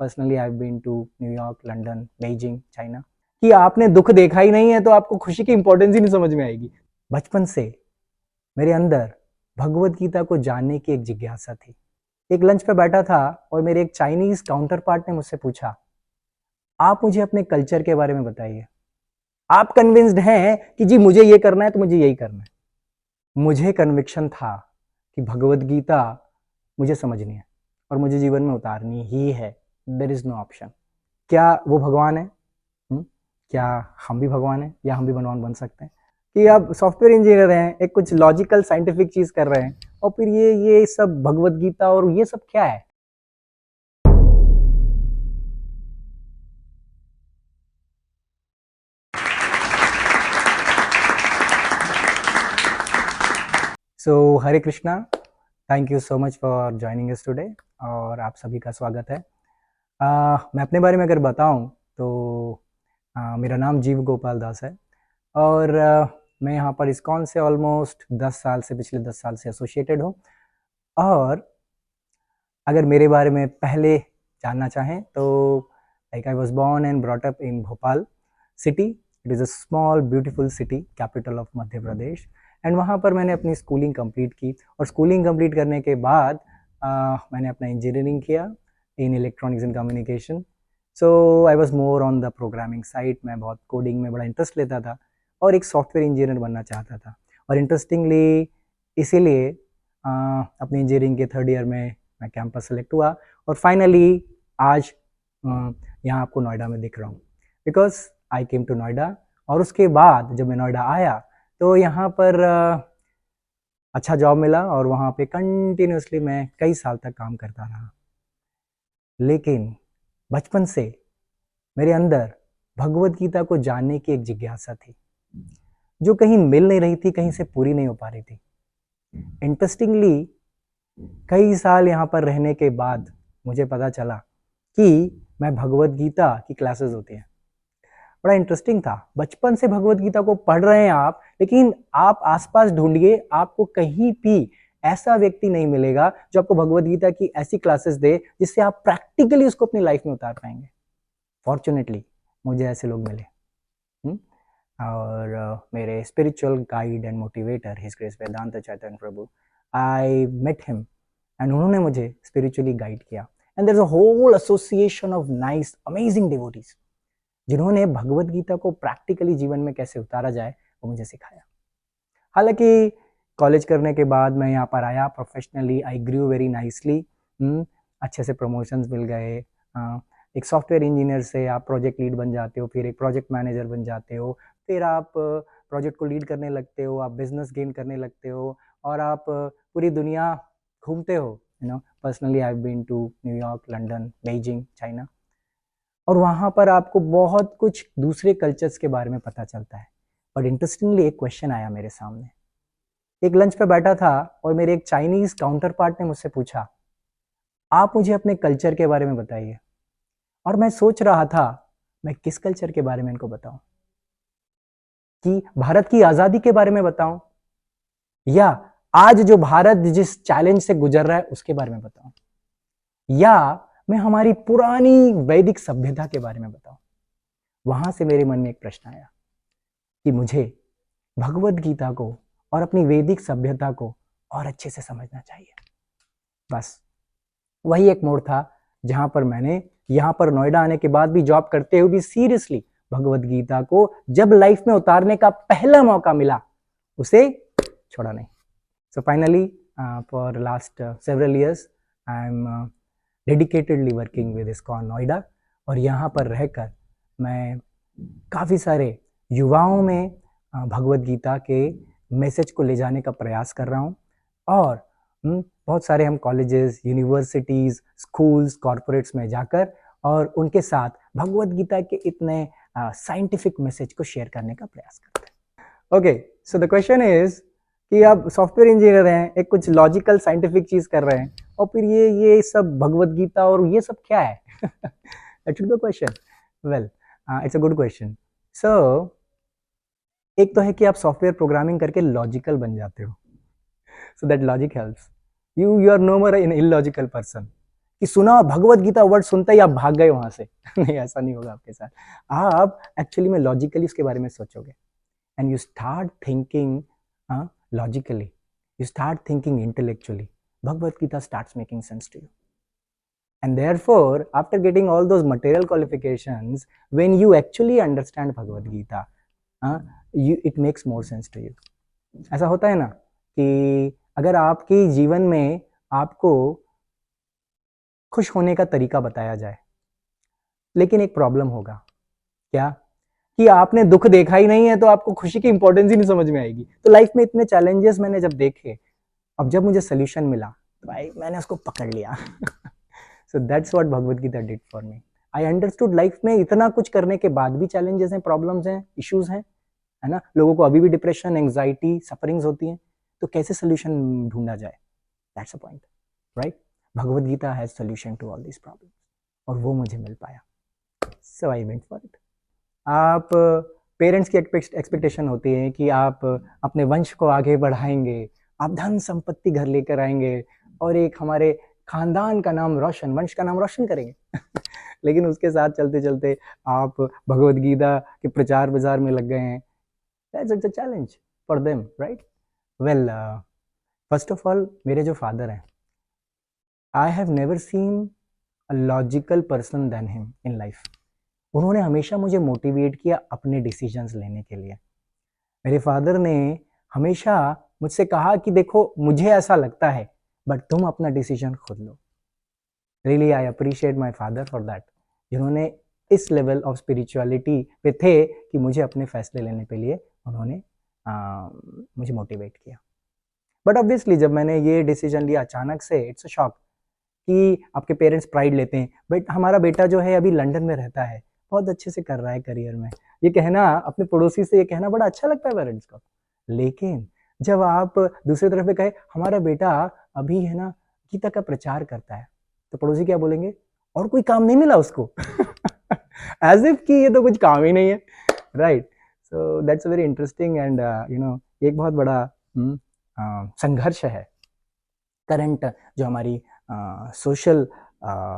Personally I have been to New York, London, Beijing, China. कि आपने दुख देखा ही नहीं है तो आपको खुशी की इंपॉर्टेंस ही नहीं समझ में आएगी। बचपन से मेरे अंदर भगवत गीता को जानने की एक जिज्ञासा थी। एक लंच पे बैठा था और मेरे एक चाइनीज काउंटर पार्ट ने मुझसे पूछा, आप मुझे अपने कल्चर के बारे में बताइए। आप कन्विंस्ड हैं कि जी मुझे ये करना है तो मुझे यही करना है। मुझे कन्विक्शन था कि भगवत गीता मुझे समझनी है और मुझे जीवन में उतारनी ही है। There is no option. क्या वो भगवान है? क्या हम भी भगवान हैं या हम भी भगवान बन सकते हैं? कि आप सॉफ्टवेयर इंजीनियर हैं, एक कुछ लॉजिकल साइंटिफिक चीज कर रहे हैं और फिर ये सब भगवत गीता और ये सब क्या है? So Hare Krishna, thank you so much for joining us today और आप सभी का स्वागत है। मैं अपने बारे में अगर बताऊं तो मेरा नाम जीव गोपाल दास है और मैं यहाँ पर इस्कॉन से ऑलमोस्ट 10 साल से, पिछले 10 साल से एसोसिएटेड हूँ। और अगर मेरे बारे में पहले जानना चाहें तो like I was born and brought up in Bhopal city. It is a small beautiful city, capital of Madhya Pradesh. And वहाँ पर मैंने अपनी स्कूलिंग कंप्लीट की और स्कूलिंग कंप्लीट करने के बाद मैंने अपना इंजीनियरिंग किया in electronics and communication. So I was more on the programming side. मैं बहुत कोडिंग में बड़ा इंटरेस्ट लेता था और एक सॉफ्टवेयर इंजीनियर बनना चाहता था। और इंटरेस्टिंगली इसीलिए अपनी इंजीनियरिंग के थर्ड ईयर में मैं कैंपस सेलेक्ट हुआ और फाइनली आज यहाँ आपको नोएडा में दिख रहा हूँ because I came to Noida. और उसके बाद जब मैं नोएडा आया तो यहाँ पर अच्छा जॉब मिला और वहाँ पे कंटिन्यूसली मैं कई साल तक काम करता रहा। लेकिन बचपन से मेरे अंदर भगवत गीता को जानने की एक जिज्ञासा थी जो कहीं मिल नहीं रही थी, कहीं से पूरी नहीं हो पा रही थी। इंटरेस्टिंगली कई साल यहाँ पर रहने के बाद मुझे पता चला कि मैं भगवत गीता की क्लासेस होती हैं। बड़ा इंटरेस्टिंग था। बचपन से भगवत गीता को पढ़ रहे हैं आप, लेकिन आप आसपास ढूंढिए, आपको कहीं भी ऐसा व्यक्ति नहीं मिलेगा जो आपको भगवत गीता की ऐसी क्लासेस दे जिससे आप प्रैक्टिकली उसको अपनी लाइफ में उतार पाएंगे। फॉर्चुनेटली मुझे ऐसे लोग मिले। और मेरे spiritual guide and motivator his grace Vedant Chaitanya Prabhu, I met him and उन्होंने मुझे स्पिरिचुअली गाइड किया। And there is a whole association of nice amazing devotees जिन्होंने भगवत गीता को प्रैक्टिकली जीवन में कैसे उतारा जाए वो मुझे सिखाया। हालांकि कॉलेज करने के बाद मैं यहाँ पर आया, professionally I grew very nicely. अच्छे से प्रमोशंस मिल गए। एक सॉफ्टवेयर इंजीनियर से आप प्रोजेक्ट लीड बन जाते हो, फिर एक प्रोजेक्ट मैनेजर बन जाते हो, फिर आप प्रोजेक्ट को लीड करने लगते हो, आप बिजनेस गेन करने लगते हो और आप पूरी दुनिया घूमते हो। Personally I have been to New York, London, Beijing, China. और वहाँ पर आपको बहुत कुछ दूसरे कल्चर्स के बारे में पता चलता है। बट इंटरेस्टिंगली एक क्वेश्चन आया मेरे सामने। एक लंच पे बैठा था और मेरे एक चाइनीज काउंटर पार्ट ने मुझसे पूछा, आप मुझे अपने कल्चर के बारे में बताइए। और मैं सोच रहा था मैं किस कल्चर के बारे में इनको बताऊं, कि भारत की आजादी के बारे में बताऊं या आज जो भारत जिस चैलेंज से गुजर रहा है उसके बारे में बताऊं, या मैं हमारी पुरानी वैदिक सभ्यता के बारे में बताऊं। वहां से मेरे मन में एक प्रश्न आया कि मुझे भगवत गीता को और अपनी वैदिक सभ्यता को और अच्छे से समझना चाहिए। बस वही एक मोड़ था जहां पर मैंने यहाँ पर नोएडा आने के बाद भी जॉब करते हुए भी सीरियसली भगवत गीता को जब लाइफ में उतारने का पहला मौका मिला उसे छोड़ा नहीं। So finally for last several years I am dedicatedly working with ISKCON Noida. और यहाँ पर रहकर मैं काफ़ी सारे युवाओं में भगवत गीता के मैसेज को ले जाने का प्रयास कर रहा हूँ। और बहुत सारे हम कॉलेजेस, यूनिवर्सिटीज़, स्कूल्स, कॉरपोरेट्स में जाकर और उनके साथ भगवत गीता के इतने साइंटिफिक मैसेज को शेयर करने का प्रयास करते हैं। Okay, so the question is कि आप सॉफ्टवेयर इंजीनियर हैं, एक कुछ लॉजिकल साइंटिफिक चीज़ कर रहे हैं और फिर ये सब भगवत गीता और ये सब क्या है? That should be the question. Well, it's a good question. So एक तो है कि आप सॉफ्टवेयर प्रोग्रामिंग करके लॉजिकल बन जाते हो, so that logic helps you are no more an illogical person. कि सुना भगवत गीता वर्ड सुनते ही आप भाग गए वहां से नहीं, ऐसा नहीं होगा आपके साथ। आप एक्चुअली में लॉजिकली उसके बारे में सोचोगे and you start thinking logically, you start thinking intellectually, Bhagavad Gita starts making sense to you. And therefore, after getting all those material qualifications, when you actually understand Bhagavad Gita, it makes more sense to you. ऐसा होता है ना कि अगर आपके जीवन में आपको खुश होने का तरीका बताया जाए, लेकिन एक प्रॉब्लम होगा, क्या कि आपने दुख देखा ही नहीं है तो आपको खुशी की इंपॉर्टेंस ही नहीं समझ में आएगी. तो लाइफ में इतने चैलेंजेस मैंने जब देखे, अब जब मुझे सोल्यूशन मिला तो भाई मैंने उसको पकड़ लिया. So that's what Bhagavad Gita did for me. I understood life में इतना कुछ करने के बाद भी challenges हैं, problems हैं, issues हैं, है ना. लोगों को अभी भी डिप्रेशन, एंजाइटी, सफरिंग्स होती हैं, तो कैसे सोल्यूशन ढूंढा जाए, that's a point, right. Bhagavad Gita has solution to all this problems और वो मुझे मिल पाया. So I went for it. आप पेरेंट्स की एक्सपेक्टेशन होती है कि आप अपने वंश को आगे बढ़ाएंगे, आप धन संपत्ति घर लेकर आएंगे और एक हमारे खानदान का नाम रोशन, वंश का नाम रोशन करेंगे. लेकिन उसके साथ चलते चलते आप भगवद गीता के प्रचार बाजार में लग गए हैं. That's a challenge for them, right. Well, first of all मेरे जो फादर हैं, I have never seen a logical person than him in life. उन्होंने हमेशा मुझे मोटिवेट किया अपने डिसीजंस लेने के लिए. मेरे फादर ने हमेशा मुझसे कहा कि देखो मुझे ऐसा लगता है बट तुम अपना डिसीजन खुद लो. Really I appreciate my father for that, जिन्होंने इस लेवल ऑफ स्पिरिचुअलिटी पे थे कि मुझे अपने फैसले लेने के लिए उन्होंने मुझे मोटिवेट किया. बट ऑब्वियसली जब मैंने ये डिसीजन लिया अचानक से, इट्स अ शॉक कि आपके पेरेंट्स प्राइड लेते हैं, बट हमारा बेटा जो है अभी लंदन में रहता है, बहुत अच्छे से कर रहा है करियर में. ये कहना अपने पड़ोसी से, ये कहना बड़ा अच्छा लगता है पेरेंट्स को. लेकिन जब आप दूसरी तरफ पे कहे हमारा बेटा अभी है ना गीता का प्रचार करता है, तो पड़ोसी क्या बोलेंगे, और कोई काम नहीं मिला उसको. एज इफ कि ये तो कुछ काम ही नहीं है, right. So that's very interesting and you know एक बहुत बड़ा संघर्ष है करंट जो हमारी सोशल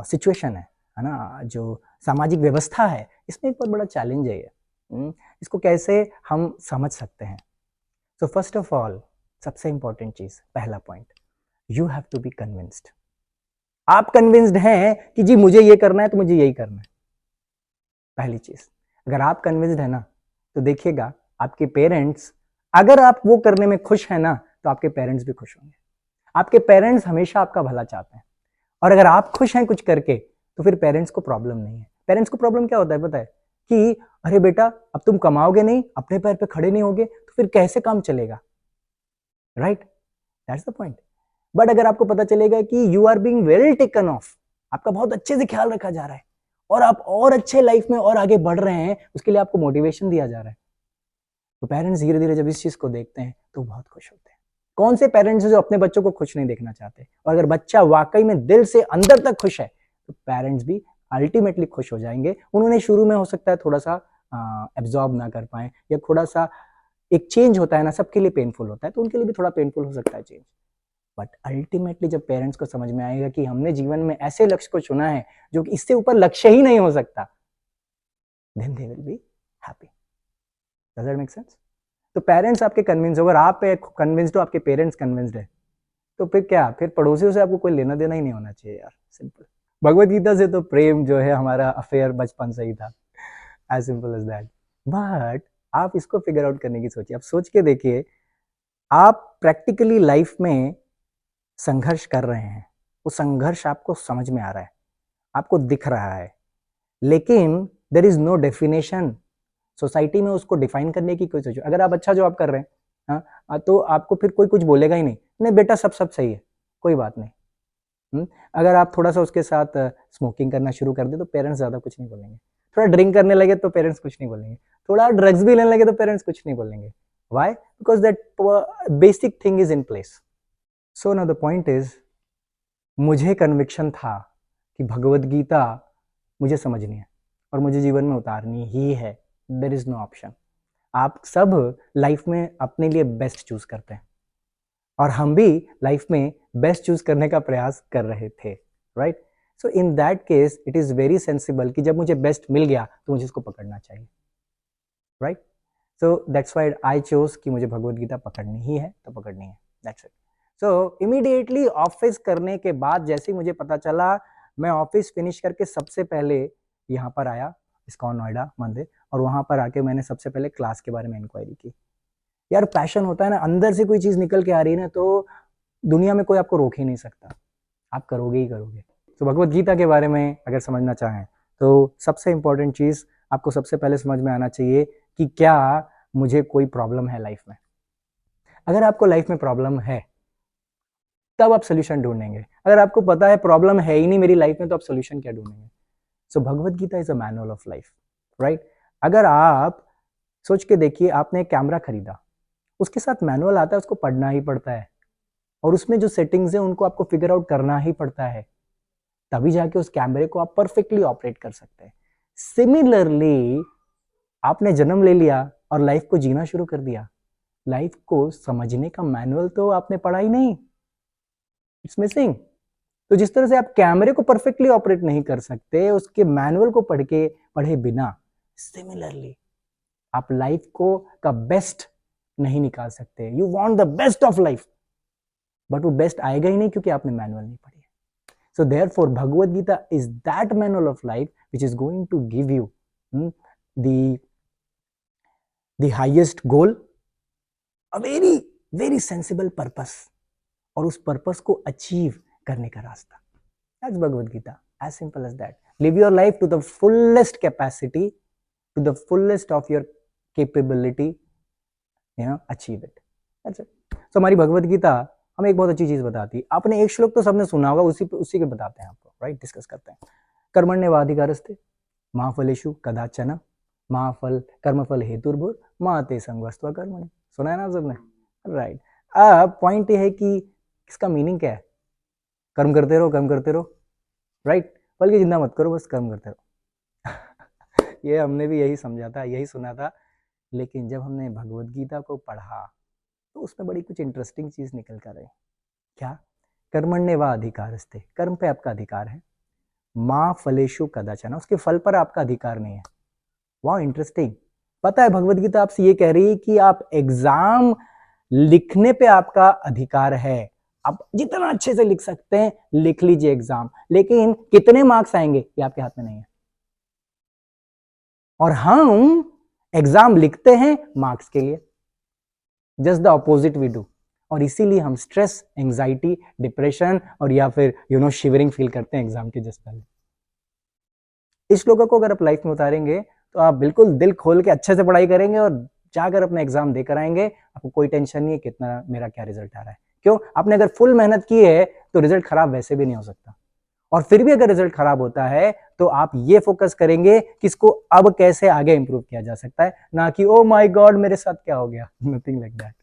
सिचुएशन है ना, जो सामाजिक व्यवस्था है, इसमें एक बहुत बड़ा चैलेंज है ये. इसको कैसे हम समझ सकते हैं. सो फर्स्ट ऑफ ऑल सबसे इंपॉर्टेंट चीज, पहला point, you have to be convinced. आप कन्विंस्ड हैं कि जी मुझे ये करना है तो मुझे यही करना है. पहली चीज, अगर आप कन्विंस्ड है ना तो देखिएगा आपके पेरेंट्स, अगर आप वो करने में खुश है ना तो आपके पेरेंट्स भी खुश होंगे. आपके पेरेंट्स हमेशा आपका भला चाहते हैं, और अगर आप खुश हैं कुछ करके तो फिर पेरेंट्स को प्रॉब्लम नहीं है. पेरेंट्स को प्रॉब्लम क्या होता है पता है, कि अरे बेटा अब तुम कमाओगे नहीं, अपने पैर पे खड़े नहीं होगे तो फिर कैसे काम चलेगा, right. That's the point. But अगर आपको पता चलेगा कि you are being well taken of, आपका बहुत अच्छे से ख्याल रखा जा रहा है और आप और अच्छे लाइफ में और आगे बढ़ रहे हैं, उसके लिए आपको मोटिवेशन दिया जा रहा है, तो पेरेंट्स धीरे धीरे जब इस चीज को देखते हैं तो बहुत खुश होते हैं. कौन से पेरेंट्स हैं जो अपने बच्चों को खुश नहीं देखना चाहते, और अगर बच्चा वाकई में दिल से अंदर तक खुश है तो पेरेंट्स भी अल्टीमेटली खुश हो जाएंगे. उन्होंने शुरू में हो सकता है थोड़ा सा एब्जॉर्ब ना कर पाए, या थोड़ा सा एक चेंज होता है ना, सबके लिए पेनफुल होता है, तो उनके लिए भी थोड़ा पेनफुल हो सकता है चेंज. बट अल्टीमेटली जब पेरेंट्स को समझ में आएगा कि हमने जीवन में ऐसे लक्ष्य को चुना है जो कि इससे ऊपर लक्ष्य ही नहीं हो सकता, then they will be happy. Does that make sense. तो पेरेंट्स आपके कन्विंस, अगर आप कन्विंस्ड हो, आपके पेरेंट्स कन्विंस्ड है, तो फिर क्या, फिर पड़ोसियों से आपको कोई लेना देना ही नहीं होना चाहिए यार. सिंपल. भगवत गीता से तो प्रेम जो है हमारा अफेयर बचपन से ही था, as simple as that. But आप इसको फिगर आउट करने की सोचिए, आप सोच के देखिए, आप प्रैक्टिकली लाइफ में संघर्ष कर रहे हैं, वो संघर्ष आपको समझ में आ रहा है, आपको दिख रहा है, लेकिन there is no definition society में उसको डिफाइन करने की कोई सोचो. अगर आप अच्छा जॉब कर रहे हैं, हाँ, तो आपको फिर कोई कुछ बोलेगा ही नहीं, नहीं बेटा सब सही है, कोई बात नहीं. अगर आप थोड़ा सा उसके साथ स्मोकिंग करना शुरू कर दे तो पेरेंट्स ज्यादा कुछ नहीं बोलेंगे. थोड़ा ड्रिंक करने लगे तो पेरेंट्स कुछ नहीं बोलेंगे. थोड़ा ड्रग्स भी लेने लगे तो पेरेंट्स कुछ नहीं बोलेंगे. Why? Because that basic thing is in place. So now the point is, मुझे कन्विक्शन था कि भगवद गीता मुझे समझनी है और मुझे जीवन में उतारनी ही है. There is no option. आप सब लाइफ में अपने लिए बेस्ट चूज करते हैं, और हम भी लाइफ में बेस्ट चूज करने का प्रयास कर रहे थे, right. So in that case it is very sensible कि जब मुझे बेस्ट मिल गया तो मुझे इसको पकड़ना चाहिए, right? So that's why I chose कि मुझे भगवत गीता पकड़नी ही है तो पकड़नी है, that's it. So immediately office करने के बाद जैसे ही मुझे पता चला, मैं ऑफिस फिनिश करके सबसे पहले यहाँ पर आया, इस्कॉन नोएडा मंदिर, और वहां पर आके मैंने सबसे पहले क्लास के बारे में इंक्वायरी की। यार पैशन होता है ना, अंदर से कोई चीज निकल के आ रही है ना, तो दुनिया में कोई आपको रोक ही नहीं सकता, आप करोगे ही करोगे। तो भगवत गीता के बारे में अगर समझना चाहें तो सबसे इंपॉर्टेंट चीज आपको सबसे पहले समझ में आना चाहिए कि क्या मुझे कोई प्रॉब्लम है लाइफ में। अगर आपको लाइफ में प्रॉब्लम है तब आप सोल्यूशन ढूंढेंगे, अगर आपको पता है प्रॉब्लम है ही नहीं मेरी लाइफ में तो आप सोल्यूशन क्या ढूंढेंगे? So Bhagavad Gita is a manual of life, right? अगर आप सोच के देखिए, आपने एक कैमरा खरीदा, उसके साथ मैनुअल आता है, उसको पढ़ना ही पड़ता है, और उसमें जो सेटिंग्स है उनको आपको फिगर आउट करना ही पड़ता है, तभी जाके उस कैमरे को आप परफेक्टली ऑपरेट कर सकते हैं। सिमिलरली आपने जन्म ले लिया और लाइफ को जीना शुरू कर दिया, लाइफ को समझने का मैनुअल तो आपने पढ़ा ही नहीं, इट्स मिसिंग। तो जिस तरह से आप कैमरे को परफेक्टली ऑपरेट नहीं कर सकते उसके मैनुअल को पढ़े बिना, सिमिलरली आप लाइफ को का बेस्ट नहीं निकाल सकते। You want the best of life, but वो बेस्ट आएगा ही नहीं क्योंकि आपने मैनुअल नहीं पढ़ी है। So therefore Bhagavad Gita is that manual of life which is going to give you the highest goal, a very very sensible purpose, और उस पर्पस को अचीव करने का रास्ता। That's Bhagavad Gita, as simple as that. Live your life to the fullest capacity, to the fullest of your capability, achieve it. That's it. So हमारी भगवद गीता हमें एक बहुत अच्छी चीज बताती है। आपने एक श्लोक तो सबने सुना होगा, उसी के बताते हैं आपको, राइट? डिस्कस करते हैं। कर्मण्येवाधिकारस्ते मा फलेषु कदाचन मा फल कर्मफल हेतुर्भुर मा ते संगस्त्वा कर्मणि। सुना है ना सबने, राइट? अब पॉइंट ये है कि इसका मीनिंग क्या है? कर्म करते रहो, कर्म करते रहो, राइट? बल्कि चिंता मत करो, बस कर्म करते रहो। ये हमने भी यही समझा था, यही सुना था, लेकिन जब हमने भगवत गीता को पढ़ा तो उसमें बड़ी कुछ इंटरेस्टिंग चीज निकल कर आई। क्या? कर्मण्येवा अधिकारस्ते, कर्म पे आपका अधिकार है, माँ फलेषु कदाचन, उसके फल पर आपका अधिकार नहीं है। वाह, इंटरेस्टिंग। पता है भगवत गीता आपसे ये कह रही है कि आप एग्जाम लिखने पे आपका अधिकार है, आप जितना अच्छे से लिख सकते हैं लिख लीजिए एग्जाम, लेकिन कितने मार्क्स आएंगे ये आपके हाथ में नहीं है। और हम एग्जाम लिखते हैं मार्क्स के लिए, just the opposite we do, और इसीलिए हम स्ट्रेस, एंजाइटी, डिप्रेशन और या फिर शिवरिंग फील करते हैं एग्जाम के जस्ट पहले। इस श्लोक को अगर आप लाइफ में उतारेंगे तो आप बिल्कुल दिल खोल के अच्छे से पढ़ाई करेंगे और जाकर अपना एग्जाम देकर आएंगे, आपको कोई टेंशन नहीं है कितना मेरा क्या रिजल्ट आ रहा है। क्यों? आपने अगर फुल मेहनत की है तो रिजल्ट खराब वैसे भी नहीं हो सकता, और फिर भी अगर रिजल्ट खराब होता है तो आप ये फोकस करेंगे कि इसको अब कैसे आगे इंप्रूव किया जा सकता है, ना कि ओ माय गॉड मेरे साथ क्या हो गया, नथिंग लाइक दैट,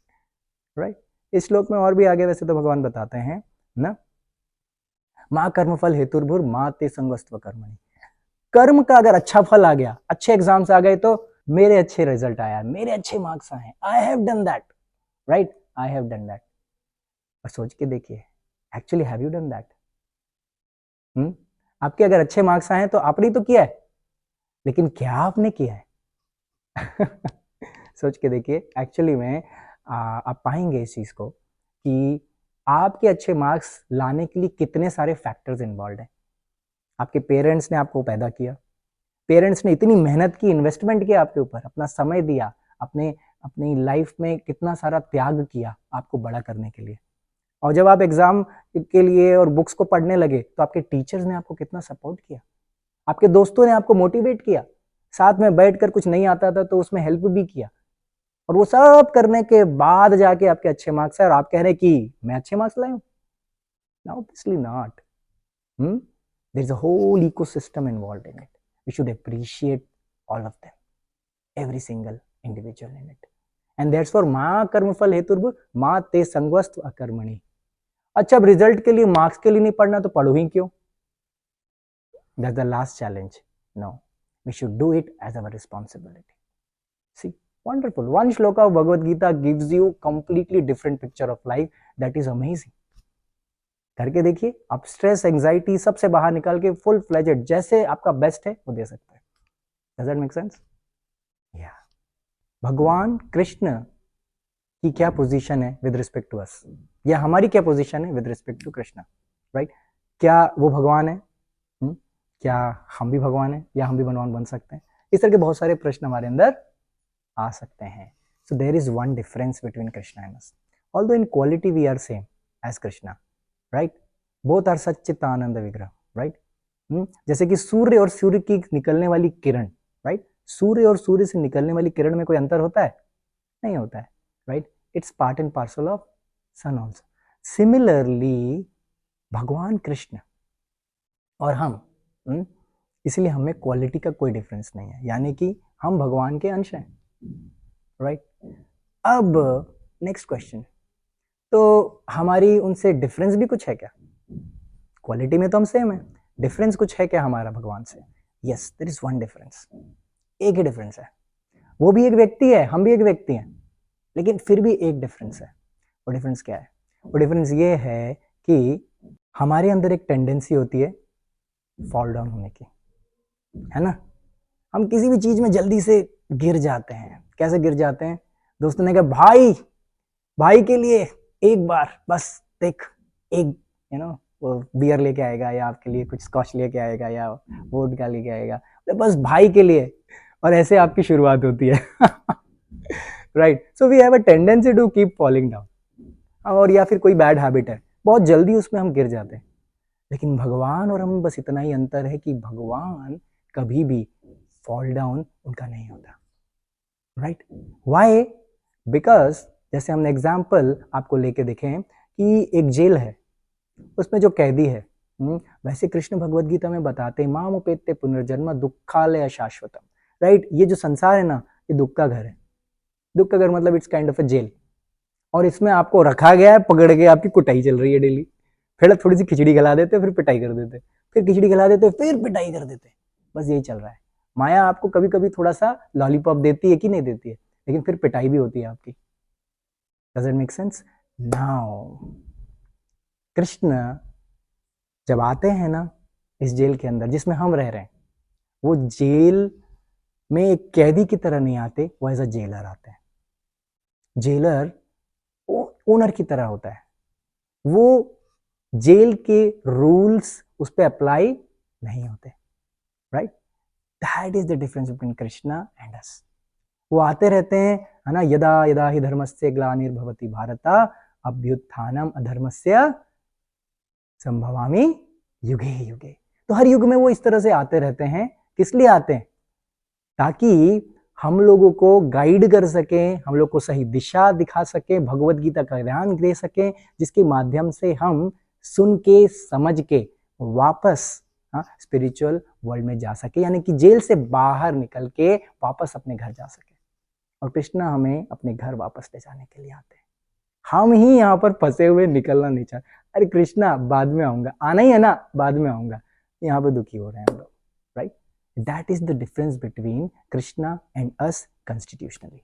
राइट? इस श्लोक में और भी आगे वैसे तो भगवान बताते हैं ना, माँ कर्मफल हेतुर्भुर माँ ते संगस्त्व कर्मणि। कर्म का अगर अच्छा फल आ गया, अच्छे एग्जाम्स आ गए, तो मेरे अच्छे रिजल्ट आया, मेरे अच्छे मार्क्स आए, I have done that, right? I have done that. और सोच के देखिए, actually have you done that? आपके अगर अच्छे मार्क्स आए तो आपने तो किया है, लेकिन क्या आपने किया है? सोच के देखिए, एक्चुअली में आप पाएंगे इस चीज को कि आपके अच्छे मार्क्स लाने के लिए कितने सारे फैक्टर्स इन्वॉल्व हैं। आपके पेरेंट्स ने आपको पैदा किया, पेरेंट्स ने इतनी मेहनत की, इन्वेस्टमेंट किया आपके ऊपर, अपना समय दिया, अपनी लाइफ में कितना सारा त्याग किया आपको बड़ा करने के लिए। और जब आप एग्जाम के लिए और बुक्स को पढ़ने लगे तो आपके टीचर्स ने आपको कितना सपोर्ट किया, आपके दोस्तों ने आपको मोटिवेट किया, साथ में बैठकर कुछ नहीं आता था तो उसमें हेल्प भी किया, और वो सब करने के बाद जाके आपके अच्छे मार्क्स है और आप कह रहे हैं कि मैं अच्छे मार्क्स लाया हूं? Obviously not. There is a whole ecosystem involved in it. We should appreciate all of them, every single individual in it. And that's for मा कर्मफल हेतुर्भुर मा ते संगवस्त अकर्मणि। अच्छा, अब रिजल्ट के लिए, मार्क्स के लिए नहीं पढ़ना तो पढ़ो ही क्यों? That's the last challenge. No, we should do it as our responsibility. See, wonderful. One shloka of Bhagavad Gita gives you completely different picture of life. That is amazing. करके देखिए, आप स्ट्रेस एंजाइटी सबसे बाहर निकाल के full fledged जैसे आपका best है वो दे सकते हैं। Does that make sense? या भगवान कृष्ण की क्या पोजीशन है विद रिस्पेक्ट टू अस, या हमारी क्या पोजीशन है with respect to Krishna, right? क्या वो भगवान है? क्या हम भी भगवान हैं, या हम भी भगवान बन सकते हैं? इस तरह के बहुत सारे प्रश्न हमारे अंदर आ सकते हैं. So there is one difference between Krishna and us. Although in quality we are same as Krishna, right? Both are सच्चिदानंद विग्रह, right? जैसे कि सूर्य और सूर्य की निकलने वाली किरण, right? सूर्य और सूर्य से निकलने वाली किरण में कोई अंतर होता है? नहीं होता है, right? It's part and parcel of sun also. Similarly, भगवान कृष्ण और हम, इसलिए हमें क्वालिटी का कोई डिफरेंस नहीं है, यानी कि हम भगवान के अंश हैं, राइट? अब नेक्स्ट क्वेश्चन, तो हमारी उनसे डिफरेंस भी कुछ है क्या? क्वालिटी में तो हम सेम है, डिफरेंस कुछ है क्या हमारा भगवान से? Yes, there is one difference. एक ही डिफरेंस है, वो भी एक व्यक्ति है, हम भी एक व्यक्ति हैं, लेकिन फिर भी एक डिफरेंस है. वो डिफरेंस क्या है? वो डिफरेंस ये है कि हमारे अंदर एक टेंडेंसी होती है फॉल डाउन होने की, है ना? हम किसी भी चीज में जल्दी से गिर जाते हैं. कैसे गिर जाते हैं? दोस्तों ने कहा भाई, भाई के लिए एक बार बस देख, एक वो बियर लेके आएगा, या आपके लिए कुछ स्कॉच लेके आएगा, या वोडका लेके आएगा, तो बस भाई के लिए, और ऐसे आपकी शुरुआत होती है. Right? So we have a tendency to keep falling down. और या फिर कोई बैड हैबिट है, बहुत जल्दी उसमें हम गिर जाते हैं. लेकिन भगवान और हम बस इतना ही अंतर है कि भगवान कभी भी फॉल डाउन उनका नहीं होता, राइट? व्हाई? बिकॉज जैसे हमने एग्जाम्पल आपको लेके देखें कि एक जेल है, उसमें जो कैदी है, वैसे कृष्ण भगवद गीता में बताते हैं माम उपेत्य पुनर्जन्म दुखालय शाश्वतम, राइट? ये जो संसार है ना, ये दुख का घर है. दुख का घर मतलब it's kind of a jail, और इसमें आपको रखा गया है, पकड़ के आपकी कुटाई चल रही है डेली. फिर थोड़ी सी खिचड़ी खिला देते, फिर पिटाई कर देते, फिर खिचड़ी खिला देते, फिर पिटाई कर देते. बस यही चल रहा है. माया आपको कभी कभी थोड़ा सा लॉलीपॉप देती है कि नहीं देती है, लेकिन फिर पिटाई भी होती है आपकी. Does it make sense? Now Krishna जब आते हैं ना इस जेल के अंदर जिसमें हम रह रहे हैं, वो जेल में एक कैदी की तरह नहीं आते, वो एज अ जेलर आते हैं. जेलर ओनर की तरह होता है, वो जेल के रूल्स उस पर अप्लाई नहीं होते, right? That is the difference between Krishna and us. वो आते रहते हैं, है ना? यदा यदा ही धर्मस्य ग्लानिर्भवति भारत अभ्युत्थानम अधर्मस्य संभवामि युगे युगे. तो हर युग में वो इस तरह से आते रहते हैं. किस लिए आते हैं? ताकि हम लोगों को गाइड कर सकें, हम लोग को सही दिशा दिखा सकें, भगवत गीता का ज्ञान दे सकें, जिसके माध्यम से हम सुन के समझ के वापस स्पिरिचुअल वर्ल्ड में जा सके, यानी कि जेल से बाहर निकल के वापस अपने घर जा सके. और कृष्णा हमें अपने घर वापस ले जाने के लिए आते हैं. हम ही यहाँ पर फंसे हुए निकलना नहीं चाहते. अरे कृष्णा बाद में आऊंगा, आना ही है ना, बाद में आऊंगा, यहाँ पे दुखी हो रहे हैं हम लोग, right? That is the difference between Krishna and us constitutionally.